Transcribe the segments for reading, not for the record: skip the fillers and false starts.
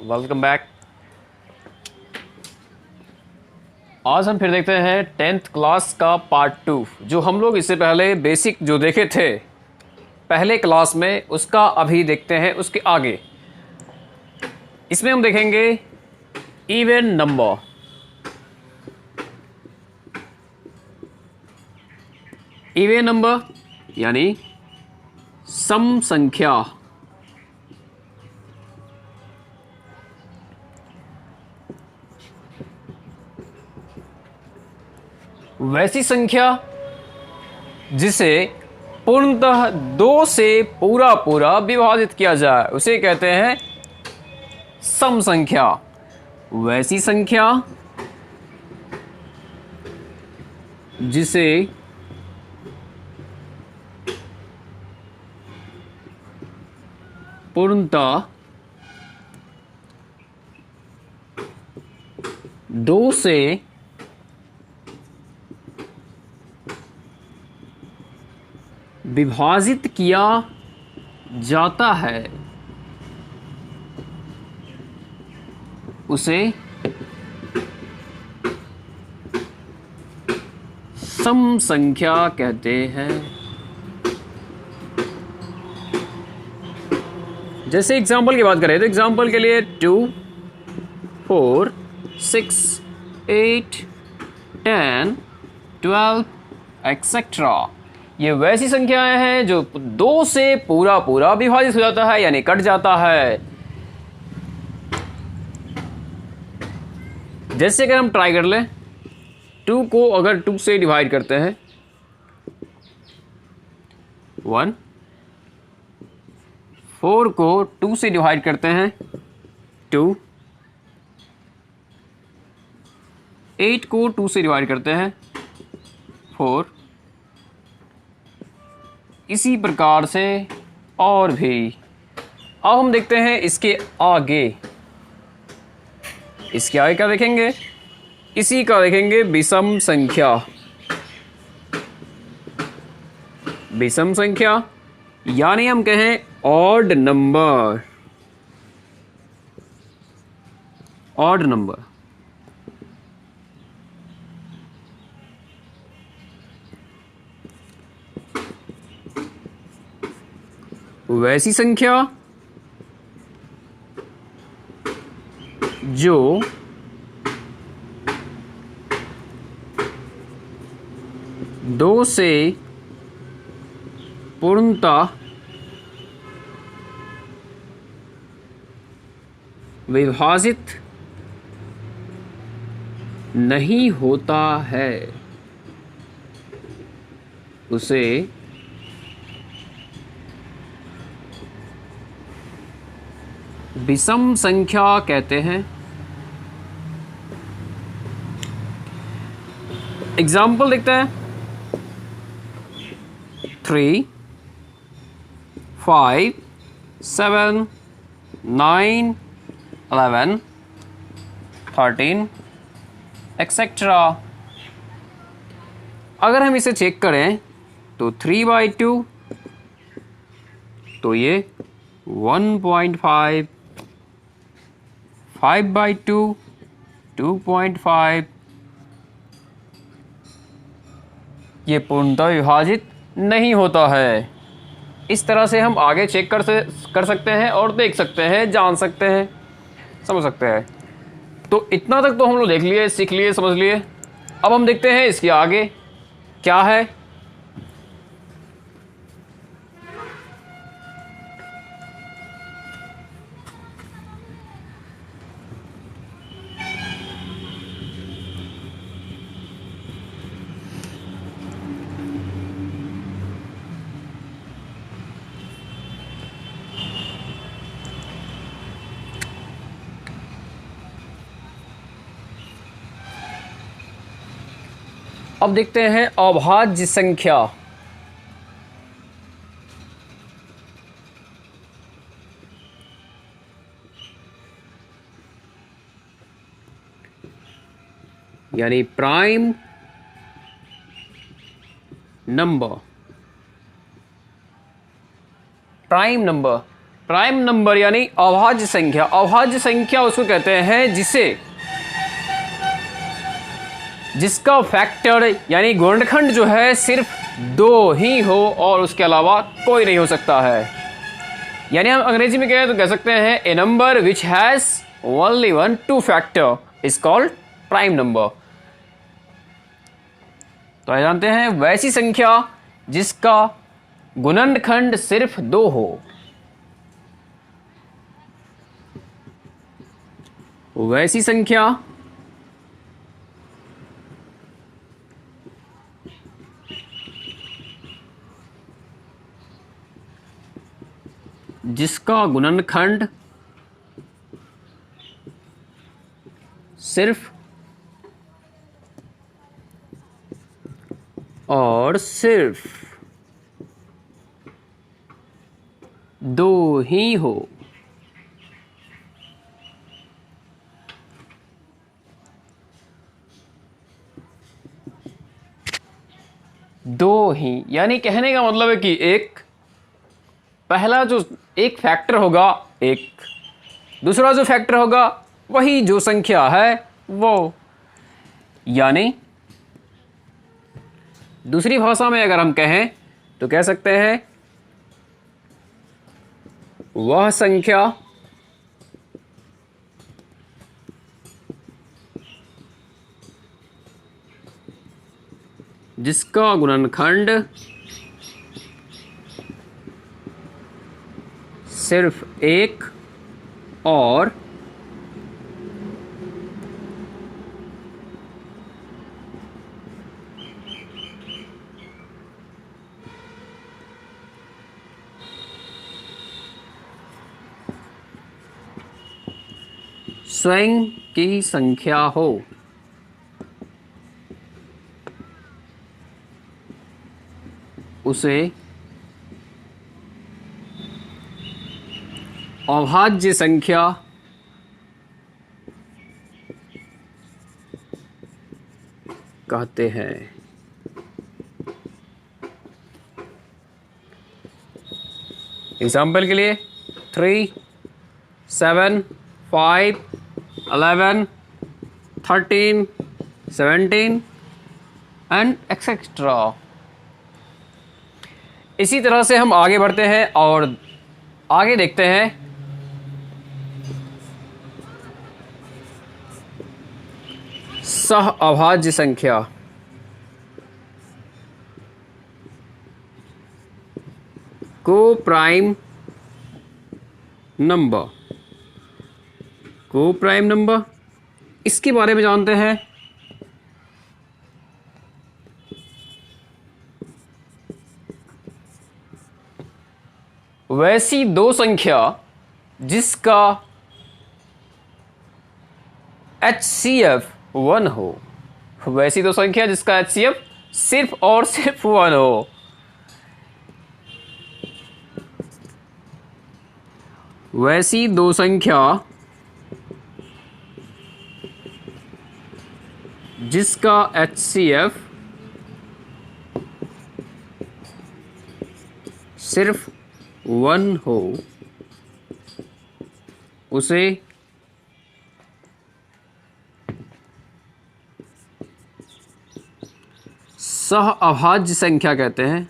Welcome back. आज हम फिर देखते हैं 10th क्लास का पार्ट 2, जो हम लोग इससे पहले बेसिक जो देखे थे पहले क्लास में, उसका अभी देखते हैं उसके आगे। इसमें हम देखेंगे इवन नंबर। इवन नंबर यानी सम संख्या। वैसी संख्या जिसे पूर्णतः 2 से पूरा पूरा विभाजित किया जाए उसे कहते हैं सम संख्या। वैसी संख्या जिसे पूर्णतः 2 से विभाजित किया जाता है उसे सम संख्या कहते हैं। जैसे एग्जाम्पल की बात करें तो एग्जाम्पल के लिए 2, 4, 6, 8, 10, 12 एक्सेट्रा। ये वैसी संख्याएं हैं जो 2 से पूरा पूरा विभाजित हो जाता है, यानी कट जाता है। जैसे अगर हम ट्राई कर लें, 2 को अगर 2 से डिवाइड करते हैं 1, 4 को 2 से डिवाइड करते हैं 2, 8 को 2 से डिवाइड करते हैं 4, इसी प्रकार से और भी। अब हम देखते हैं इसके आगे। इसके आगे क्या देखेंगे? इसी का देखेंगे विषम संख्या। विषम संख्या यानी हम कहें ऑड नंबर। ऑड नंबर वैसी संख्या जो 2 से पूर्णतः विभाजित नहीं होता है उसे विषम संख्या कहते हैं। एग्जाम्पल देखते हैं 3, 5, 7, 9, 11, 13 एक्सेट्रा। अगर हम इसे चेक करें तो 3/2 तो ये 1.5, 5/2 2.5, ये पूर्णतः विभाजित नहीं होता है। इस तरह से हम आगे चेक कर सकते हैं और देख सकते हैं, जान सकते हैं, समझ सकते हैं। तो इतना तक तो हम लोग देख लिए, सीख लिए, समझ लिए। अब हम देखते हैं इसके आगे क्या है। अब देखते हैं अभाज्य संख्या। यानी prime number. Prime number prime number यानी अभाज्य संख्या। अभाज्य संख्या उसको कहते हैं जिसका फैक्टर यानी गुणनखंड जो है सिर्फ 2 ही हो और उसके अलावा कोई नहीं हो सकता है। यानी हम अंग्रेजी में कहें तो कह सकते हैं a number which has only 1 2 factor is called prime number. तो जानते हैं वैसी संख्या जिसका गुणनखंड सिर्फ 2 हो, वैसी संख्या जिसका गुणनखंड सिर्फ और सिर्फ 2 ही हो। दो ही यानी कहने का मतलब है कि पहला जो एक फैक्टर होगा, एक दूसरा जो फैक्टर होगा वही जो संख्या है वो। यानी दूसरी भाषा में अगर हम कहें तो कह सकते हैं वह संख्या जिसका गुणनखंड सिर्फ 1 और स्वयं की संख्या हो। उसे अभाज्य संख्या कहते हैं। एग्जाम्पल के लिए 3, 7, 5, 11, 13, 17 एंड एक्सेट्रा। इसी तरह से हम आगे बढ़ते हैं और आगे देखते हैं सह अभाज्य संख्या। को प्राइम नंबर, को प्राइम नंबर इसके बारे में जानते हैं। वैसी दो संख्या जिसका HCF 1 हो। वैसी दो संख्या जिसका HCF सिर्फ और सिर्फ 1 हो। वैसी दो संख्या जिसका HCF सिर्फ 1 हो उसे सह अभाज्य संख्या कहते हैं।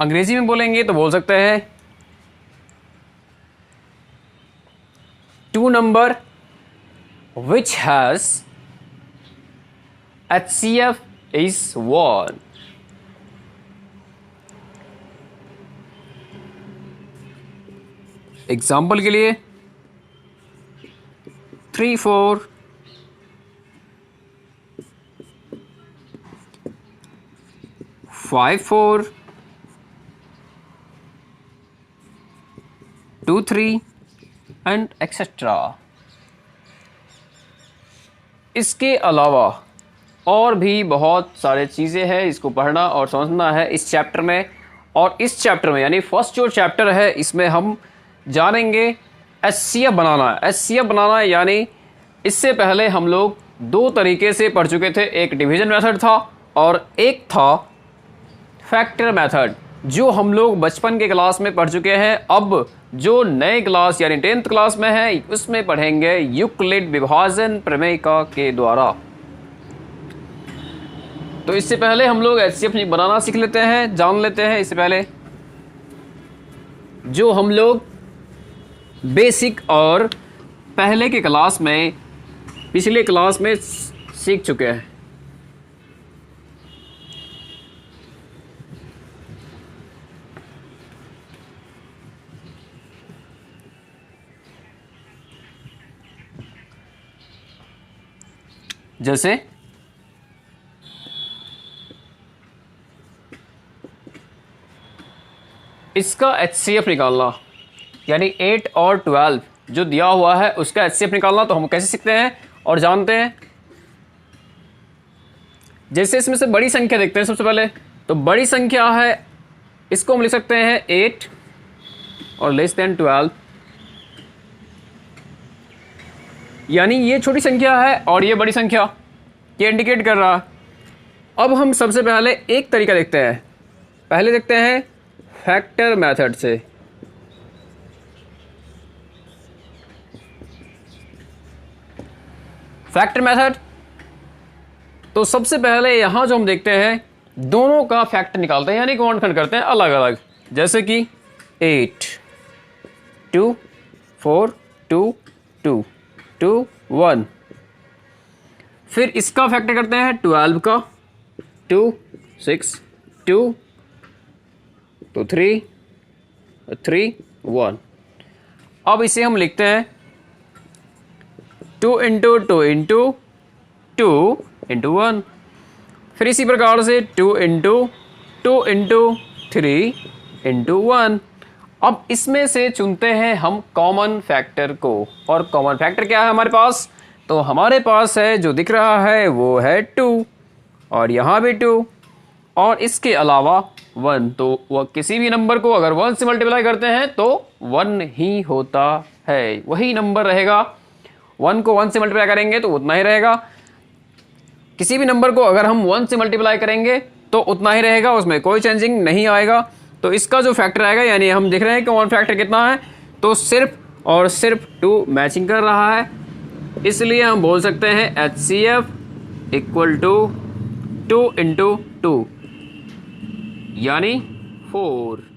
अंग्रेजी में बोलेंगे तो बोल सकते हैं two number which has HCF is 1। Example के लिए 3, 4, 5, 4, 2, 3 एंड एक्सेट्रा। इसके अलावा और भी बहुत सारे चीज़ें हैं, इसको पढ़ना और समझना है इस चैप्टर में। और इस चैप्टर में यानी फर्स्ट जो चैप्टर है इसमें हम जानेंगे HCF बनाना। HCF बनाना यानी इससे पहले हम लोग दो तरीके से पढ़ चुके थे, एक डिवीजन मेथड था और एक था फैक्टर मेथड, जो हम लोग बचपन के क्लास में पढ़ चुके हैं। अब जो नए क्लास यानी 10th क्लास में है उसमें पढ़ेंगे यूक्लिड विभाजन प्रमेय के द्वारा। तो इससे पहले हम लोग HCF बनाना सीख लेते हैं, जान लेते हैं। इससे पहले जो हम लोग बेसिक और पहले के क्लास में, पिछले क्लास में सीख चुके हैं। जैसे इसका HCF निकालना, यानी 8 और 12 जो दिया हुआ है उसका HCF निकालना, तो हम कैसे सीखते हैं और जानते हैं। जैसे इसमें से बड़ी संख्या देखते हैं सबसे पहले, तो बड़ी संख्या है, इसको हम लिख सकते हैं 8 और लेस देन 12, यानी ये छोटी संख्या है और ये बड़ी संख्या, ये इंडिकेट कर रहा है। अब हम सबसे पहले एक तरीका देखते हैं, पहले देखते हैं फैक्टर मेथड से। फैक्टर मेथड, तो सबसे पहले यहां जो हम देखते हैं दोनों का फैक्टर निकालते हैं, यानी काउंट करते हैं अलग अलग। जैसे कि 8 2 4 2 2 2 1, फिर इसका फैक्टर करते हैं 12 का, 2 6 2 तो 3 3 1। अब इसे हम लिखते हैं 2 इंटू 2 इंटू 2 इंटू 1, फिर इसी प्रकार से 2 इंटू 2 इंटू 3 इंटू 1। अब इसमें से चुनते हैं हम कॉमन फैक्टर को, और कॉमन फैक्टर क्या है हमारे पास, तो हमारे पास है जो दिख रहा है वो है 2, और यहाँ भी 2, और इसके अलावा 1। तो वह किसी भी नंबर को अगर 1 से मल्टीप्लाई करते हैं तो 1 ही होता है, वही नंबर रहेगा। 1 को 1 से मल्टीप्लाई करेंगे तो उतना ही रहेगा। किसी भी नंबर को अगर हम 1 से मल्टीप्लाई करेंगे तो उतना ही रहेगा, उसमें कोई चेंजिंग नहीं आएगा। तो इसका जो फैक्टर आएगा, यानी हम देख रहे हैं कि कॉमन फैक्टर कितना है, तो सिर्फ और सिर्फ 2 मैचिंग कर रहा है, इसलिए हम बोल सकते हैं HCF इक्वल टू 2 इंटू 2 यानी 4।